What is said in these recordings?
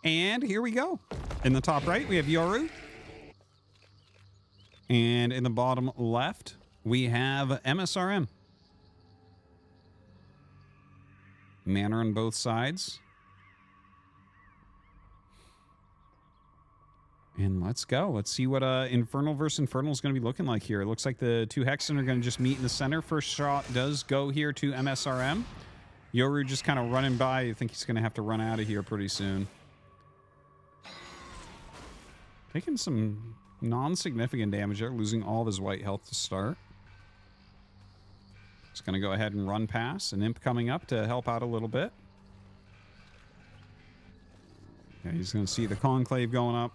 And here we go. In the top right, we have Yoru. And in the bottom left, we have MSRM. Mana on both sides. And let's go. Let's see what Infernal versus Infernal is going to be looking like here. It looks like the two Hexen are going to just meet in the center. First shot does go here to MSRM. Yoru just kind of running by. I think he's going to have to run out of here pretty soon. Taking some non-significant damage there, losing all of his white health to start. Just going to go ahead and run past. An Imp coming up to help out a little bit. Yeah, he's going to see the Conclave going up.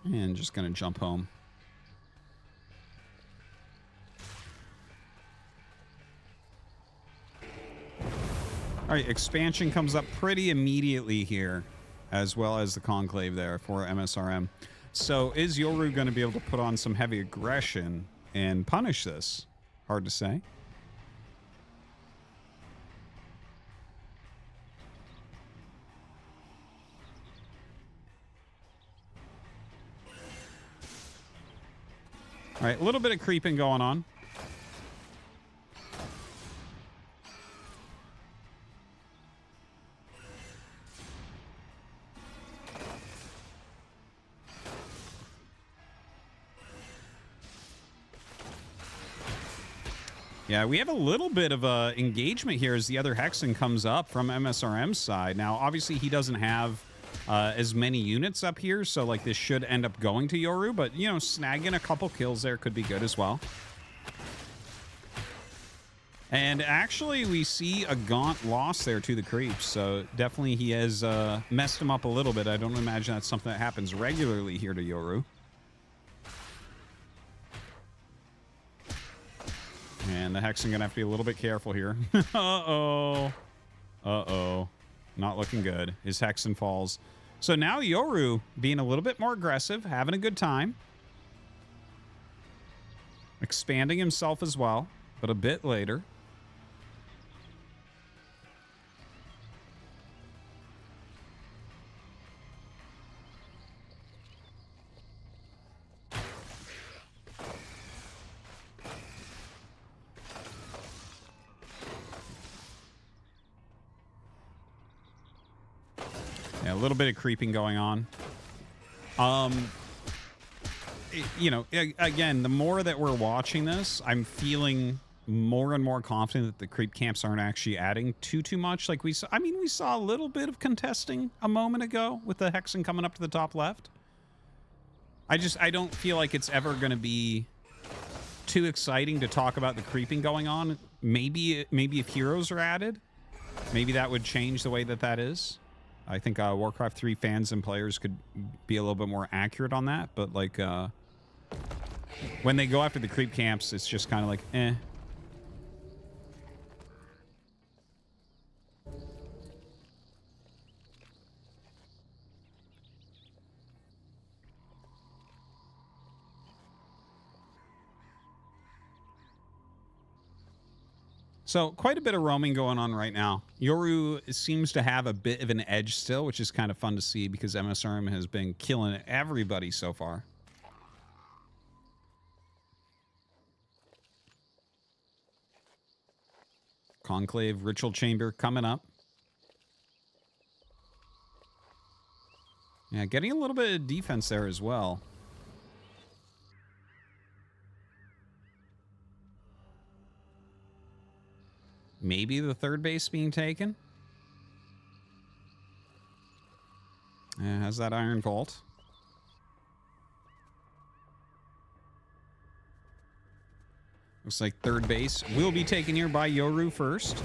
And just going to jump home. All right, expansion comes up pretty immediately here, as well as the Conclave there for MSRM. So is Yoru going to be able to put on some heavy aggression and punish this? Hard to say. All right, a little bit of creeping going on. Yeah, we have a little bit of engagement here as the other Hexen comes up from MSRM's side. Now, obviously, he doesn't have as many units up here, so like this should end up going to Yoru, but, you know, snagging a couple kills there could be good as well. And actually, we see a Gaunt loss there to the creeps, so definitely he has messed him up a little bit. I don't imagine that's something that happens regularly here to Yoru. And the Hexen gonna have to be a little bit careful here. Uh-oh. Uh-oh. Not looking good. His Hexen falls. So now Yoru being a little bit more aggressive, having a good time. Expanding himself as well, but a bit later. Yeah, a little bit of creeping going on. You know, again, the more that we're watching this, I'm feeling more and more confident that the creep camps aren't actually adding too much. Like we saw, I mean, we saw a little bit of contesting a moment ago with the Hexen coming up to the top left. I don't feel like it's ever going to be too exciting to talk about the creeping going on. Maybe if heroes are added, maybe that would change the way that is. I think Warcraft 3 fans and players could be a little bit more accurate on that, but like when they go after the creep camps, it's just kind of like, eh. So quite a bit of roaming going on right now. Yoru seems to have a bit of an edge still, which is kind of fun to see because MSRM has been killing everybody so far. Conclave Ritual Chamber coming up. Yeah, getting a little bit of defense there as well. Maybe the third base being taken. Yeah, has that Iron Vault. Looks like third base will be taken here by Yoru first.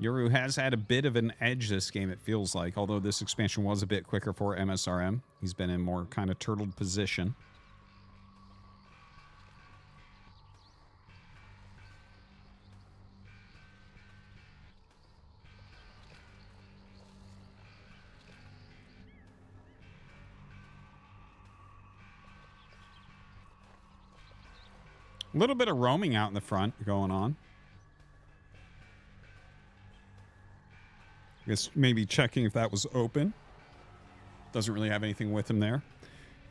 Yoru has had a bit of an edge this game, it feels like, although this expansion was a bit quicker for MSRM. He's been in more kind of turtled position. A little bit of roaming out in the front going on. I guess maybe checking if that was open. Doesn't really have anything with him there.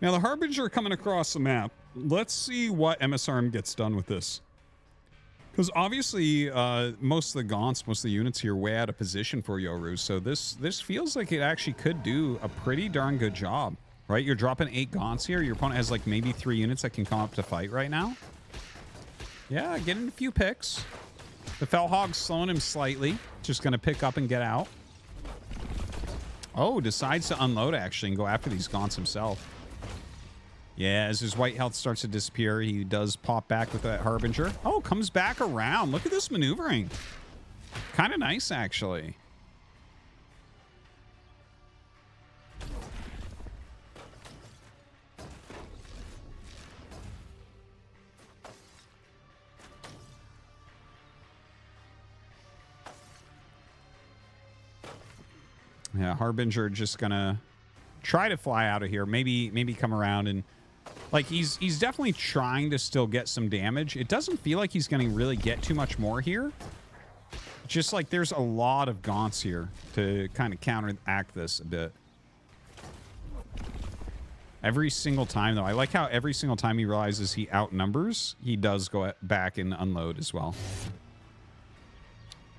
Now the Harbinger coming across the map. Let's see what MSRM gets done with this. Because obviously most of the Gaunts, most of the units here are way out of position for Yoru. So this feels like it actually could do a pretty darn good job. Right? You're dropping 8 Gaunts here. Your opponent has like maybe 3 units that can come up to fight right now. Yeah, getting a few picks. The Fellhog's slowing him slightly. Just going to pick up and get out. Oh, decides to unload actually and go after these Gaunts himself. Yeah, as his white health starts to disappear, he does pop back with that Harbinger. Oh, comes back around. Look at this maneuvering. Kind of nice, actually. Yeah, Harbinger just gonna try to fly out of here. Maybe come around and like he's definitely trying to still get some damage. It doesn't feel like he's gonna really get too much more here. Just like there's a lot of Gaunts here to kind of counteract this a bit. Every single time though, I like how every single time he realizes he outnumbers, he does go back and unload as well.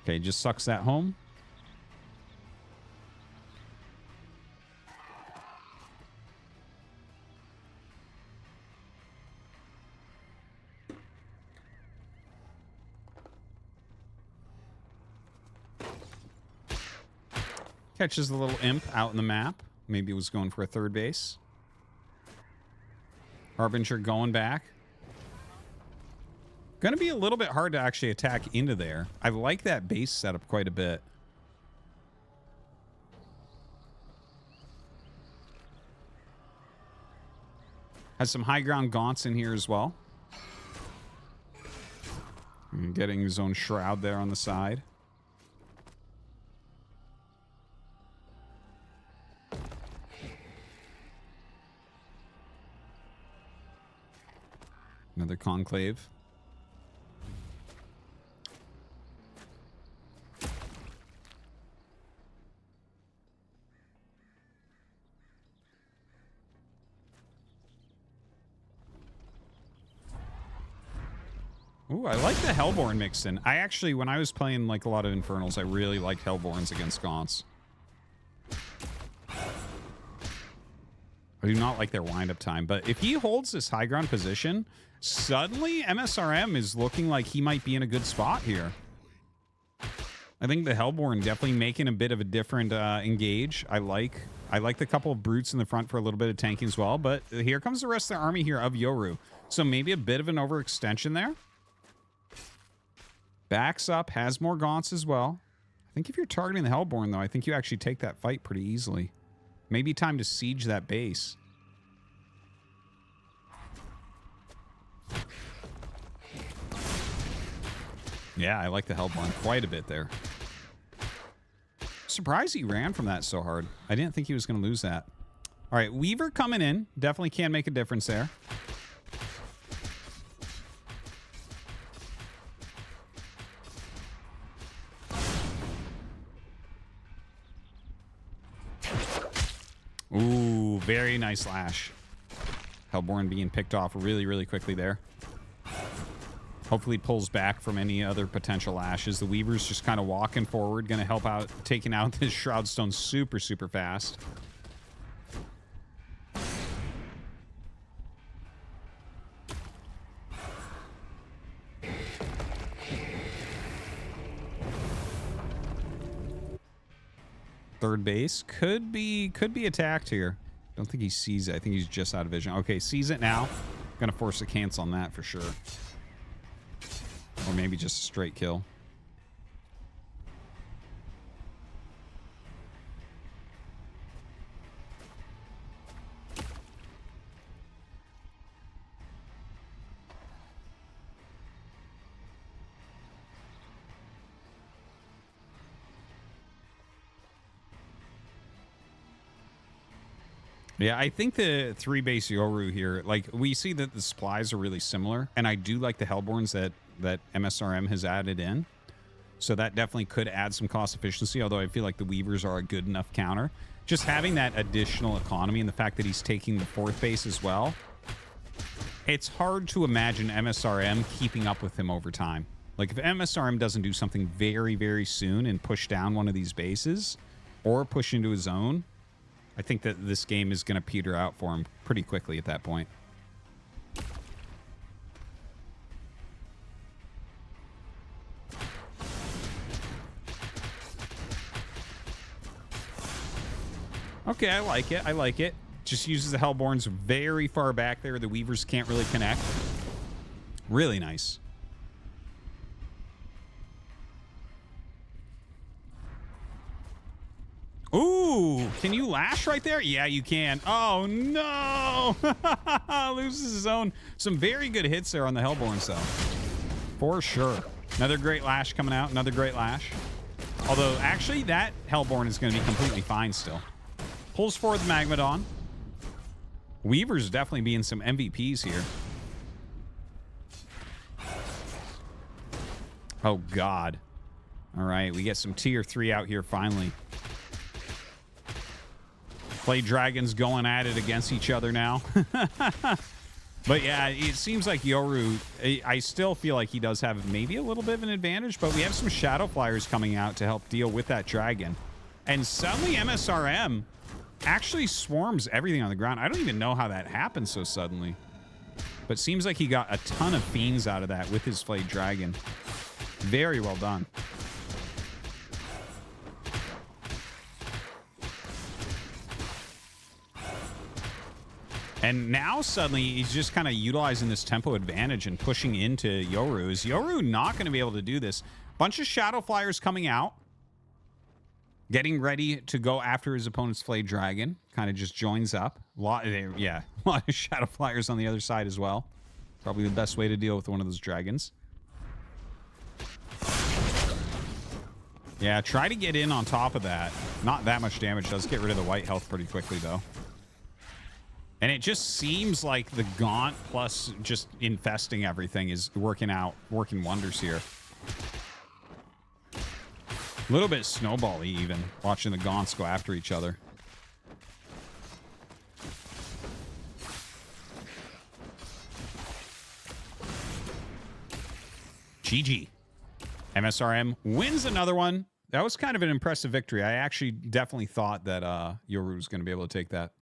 Okay, just sucks that home. Catches the little imp out in the map. Maybe it was going for a third base. Harbinger going back. Going to be a little bit hard to actually attack into there. I like that base setup quite a bit. Has some high ground Gaunts in here as well. And getting his own shroud there on the side. Another conclave. Ooh, I like the Hellborne mixed in. I actually, when I was playing like a lot of Infernals, I really liked Hellborns against Gaunts. I do not like their wind-up time, but if he holds this high ground position, suddenly MSRM is looking like he might be in a good spot here. I think the Hellborne definitely making a bit of a different engage. I like the couple of brutes in the front for a little bit of tanking as well, but here comes the rest of the army here of Yoru. So maybe a bit of an overextension there. Backs up, has more Gaunts as well. I think if you're targeting the Hellborne, though, I think you actually take that fight pretty easily. Maybe time to siege that base. Yeah, I like the Hellborne quite a bit there. Surprised he ran from that so hard. I didn't think he was going to lose that. All right, Weaver coming in. Definitely can make a difference there. Ooh, very nice lash. Hellborne being picked off really, really quickly there. Hopefully pulls back from any other potential lashes. The Weaver's just kind of walking forward, going to help out, taking out this Shroudstone super, super fast. Third base could be attacked here. Don't think he sees it. I think he's just out of vision. Okay, sees it now. Gonna force a cancel on that for sure. Or maybe just a straight kill. Yeah, I think the 3-base Yoru here, like, we see that the supplies are really similar, and I do like the Hellborns that MSRM has added in. So that definitely could add some cost efficiency, although I feel like the Weavers are a good enough counter. Just having that additional economy and the fact that he's taking the 4th base as well, it's hard to imagine MSRM keeping up with him over time. Like, if MSRM doesn't do something very, very soon and push down one of these bases or push into his zone, I think that this game is going to peter out for him pretty quickly at that point. Okay, I like it. I like it. Just uses the Hellborns very far back there. The Weavers can't really connect. Really nice. Ooh, can you lash right there? Yeah, you can. Oh, no. Loses his own. Some very good hits there on the Hellborns, though. For sure. Another great lash coming out. Another great lash. Although, actually, that Hellborne is going to be completely fine still. Pulls forward the Magmadon. Weaver's definitely being some MVPs here. Oh, God. All right, we get some tier 3 out here finally. Play Dragons going at it against each other now. But yeah, it seems like Yoru, I still feel like he does have maybe a little bit of an advantage, but we have some Shadow Flyers coming out to help deal with that Dragon. And suddenly MSRM actually swarms everything on the ground. I don't even know how that happened so suddenly. But seems like he got a ton of Fiends out of that with his Flayed Dragon. Very well done. And now suddenly he's just kind of utilizing this tempo advantage and pushing into Yoru. Is Yoru not going to be able to do this? Bunch of Shadow Flyers coming out. Getting ready to go after his opponent's Flayed Dragon. Kind of just joins up. A lot of Shadow Flyers on the other side as well. Probably the best way to deal with one of those dragons. Yeah, try to get in on top of that. Not that much damage. Does get rid of the white health pretty quickly, though. And it just seems like the Gaunt plus just infesting everything is working wonders here. A little bit snowball-y even, watching the Gaunts go after each other. GG. MSRM wins another one. That was kind of an impressive victory. I actually definitely thought that Yoru was going to be able to take that.